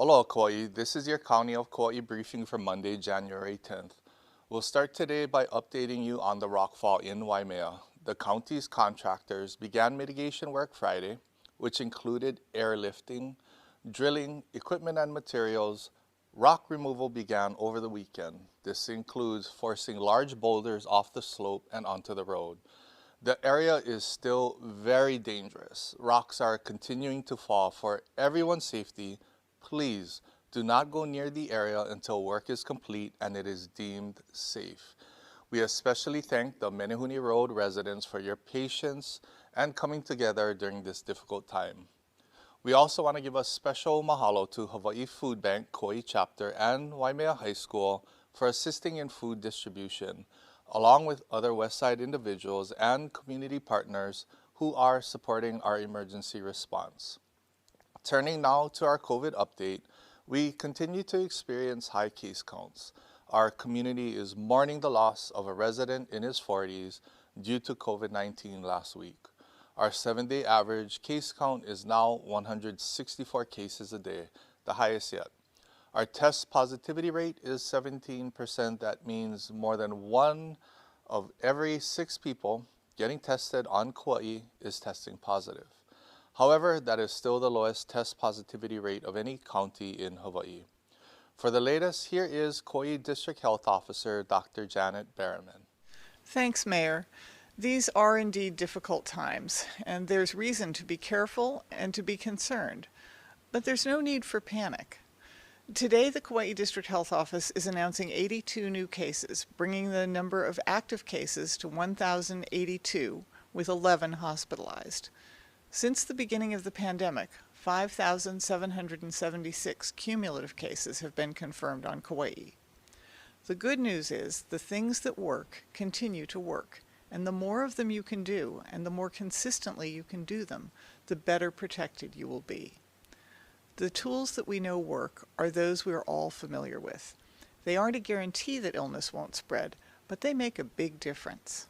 Aloha Kauai, this is your County of Kauai briefing for Monday, January 10th. We'll start today by updating you on the rockfall in Waimea. The county's contractors began mitigation work Friday, which included airlifting, drilling, equipment and materials. Rock removal began over the weekend. This includes forcing large boulders off the slope and onto the road. The area is still very dangerous. Rocks are continuing to fall. For everyone's safety, please do not go near the area until work is complete and it is deemed safe. We especially thank the Menehune Road residents for your patience and coming together during this difficult time. We also want to give a special mahalo to Hawaii Food Bank Kauai Chapter and Waimea High School for assisting in food distribution, along with other Westside individuals and community partners who are supporting our emergency response. Turning now to our COVID update, we continue to experience high case counts. Our community is mourning the loss of a resident in his 40s due to COVID-19 last week. Our 7-day average case count is now 164 cases a day, the highest yet. Our test positivity rate is 17%. That means more than 1 of every 6 people getting tested on Kauai is testing positive. However, that is still the lowest test positivity rate of any county in Hawaii. For the latest, here is Kauai District Health Officer Dr. Janet Berriman. Thanks, Mayor. These are indeed difficult times, and there's reason to be careful and to be concerned. But there's no need for panic. Today, the Kauai District Health Office is announcing 82 new cases, bringing the number of active cases to 1,082, with 11 hospitalized. Since the beginning of the pandemic, 5,776 cumulative cases have been confirmed on Kauai. The good news is the things that work continue to work, and the more of them you can do, and the more consistently you can do them, the better protected you will be. The tools that we know work are those we are all familiar with. They aren't a guarantee that illness won't spread, but they make a big difference.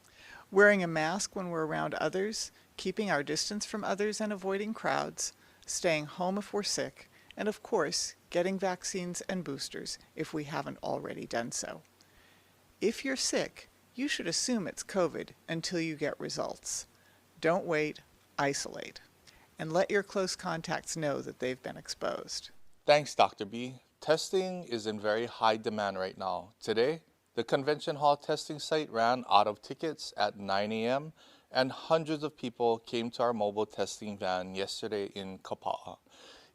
Wearing a mask when we're around others, keeping our distance from others and avoiding crowds, staying home if we're sick, and of course, getting vaccines and boosters if we haven't already done so. If you're sick, you should assume it's COVID until you get results. Don't wait, isolate, and let your close contacts know that they've been exposed. Thanks, Dr. B. Testing is in very high demand right now. Today, the convention hall testing site ran out of tickets at 9 a.m. and hundreds of people came to our mobile testing van yesterday in Kapa'a.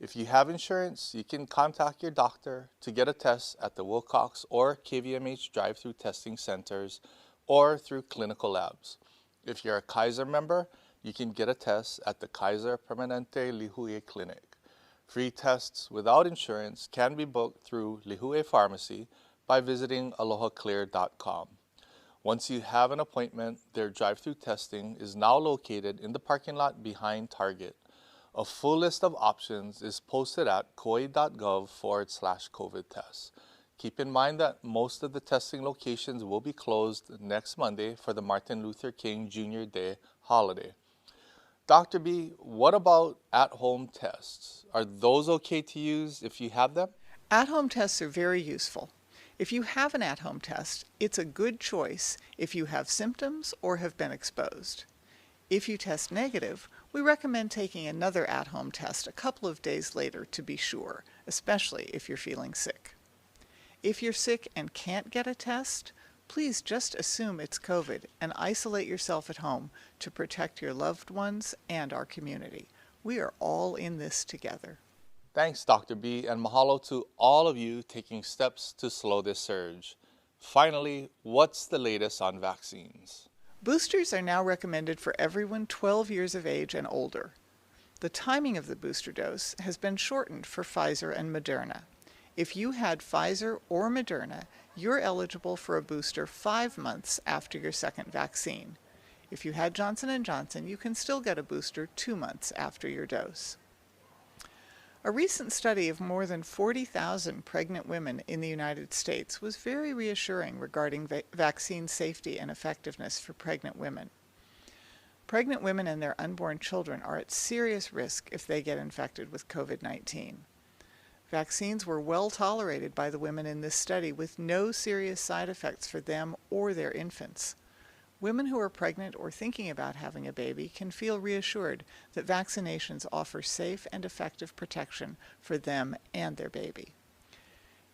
If you have insurance, you can contact your doctor to get a test at the Wilcox or KVMH drive-through testing centers or through clinical labs. If you're a Kaiser member, you can get a test at the Kaiser Permanente Lihue Clinic. Free tests without insurance can be booked through Lihue Pharmacy by visiting alohaclear.com. Once you have an appointment, their drive-through testing is now located in the parking lot behind Target. A full list of options is posted at kauai.gov/COVID tests. Keep in mind that most of the testing locations will be closed next Monday for the Martin Luther King Jr. Day holiday. Dr. B, what about at-home tests? Are those okay to use if you have them? At-home tests are very useful. If you have an at-home test, it's a good choice if you have symptoms or have been exposed. If you test negative, we recommend taking another at-home test a couple of days later to be sure, especially if you're feeling sick. If you're sick and can't get a test, please just assume it's COVID and isolate yourself at home to protect your loved ones and our community. We are all in this together. Thanks, Dr. B, and mahalo to all of you taking steps to slow this surge. Finally, what's the latest on vaccines? Boosters are now recommended for everyone 12 years of age and older. The timing of the booster dose has been shortened for Pfizer and Moderna. If you had Pfizer or Moderna, you're eligible for a booster 5 months after your second vaccine. If you had Johnson & Johnson, you can still get a booster 2 months after your dose. A recent study of more than 40,000 pregnant women in the United States was very reassuring regarding vaccine safety and effectiveness for pregnant women. Pregnant women and their unborn children are at serious risk if they get infected with COVID-19. Vaccines were well tolerated by the women in this study with no serious side effects for them or their infants. Women who are pregnant or thinking about having a baby can feel reassured that vaccinations offer safe and effective protection for them and their baby.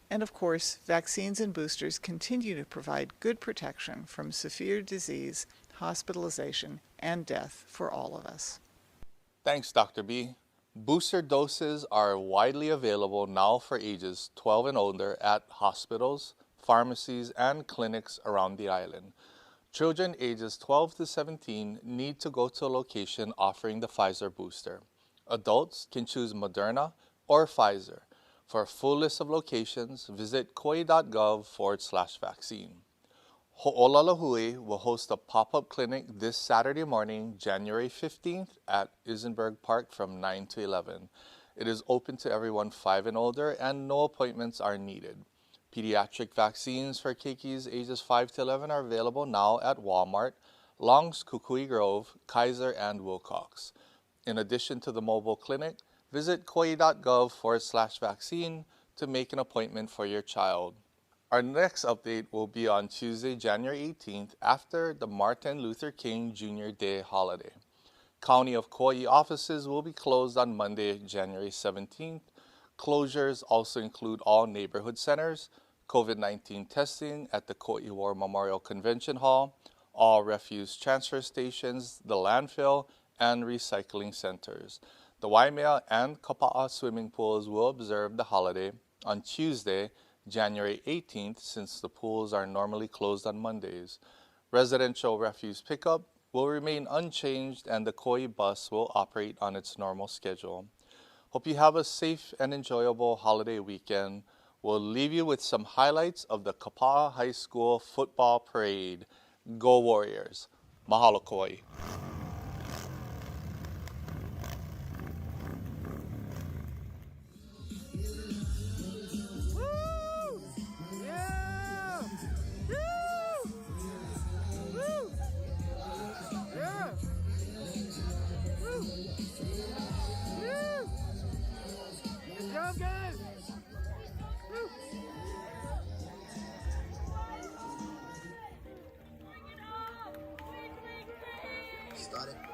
And of course, vaccines and boosters continue to provide good protection from severe disease, hospitalization, and death for all of us. Thanks, Dr. B. Booster doses are widely available now for ages 12 and older at hospitals, pharmacies, and clinics around the island. Children ages 12 to 17 need to go to a location offering the Pfizer booster. Adults can choose Moderna or Pfizer. For a full list of locations, visit kauai.gov/vaccine. Ho'olalahui will host a pop-up clinic this Saturday morning, January 15th at Isenberg Park from 9 to 11. It is open to everyone 5 and older and no appointments are needed. Pediatric vaccines for keikis ages 5 to 11 are available now at Walmart, Long's Kukui Grove, Kaiser, and Wilcox. In addition to the mobile clinic, visit kauai.gov/vaccine to make an appointment for your child. Our next update will be on Tuesday, January 18th after the Martin Luther King Jr. Day holiday. County of Kauai offices will be closed on Monday, January 17th. Closures also include all neighborhood centers, COVID-19 testing at the Kauai War Memorial Convention Hall, all refuse transfer stations, the landfill, and recycling centers. The Waimea and Kapa'a swimming pools will observe the holiday on Tuesday, January 18th, since the pools are normally closed on Mondays. Residential refuse pickup will remain unchanged and the Kauai bus will operate on its normal schedule. Hope you have a safe and enjoyable holiday weekend. We'll leave you with some highlights of the Kapa'a High School football parade. Go Warriors! Mahalo, Kauai. Started.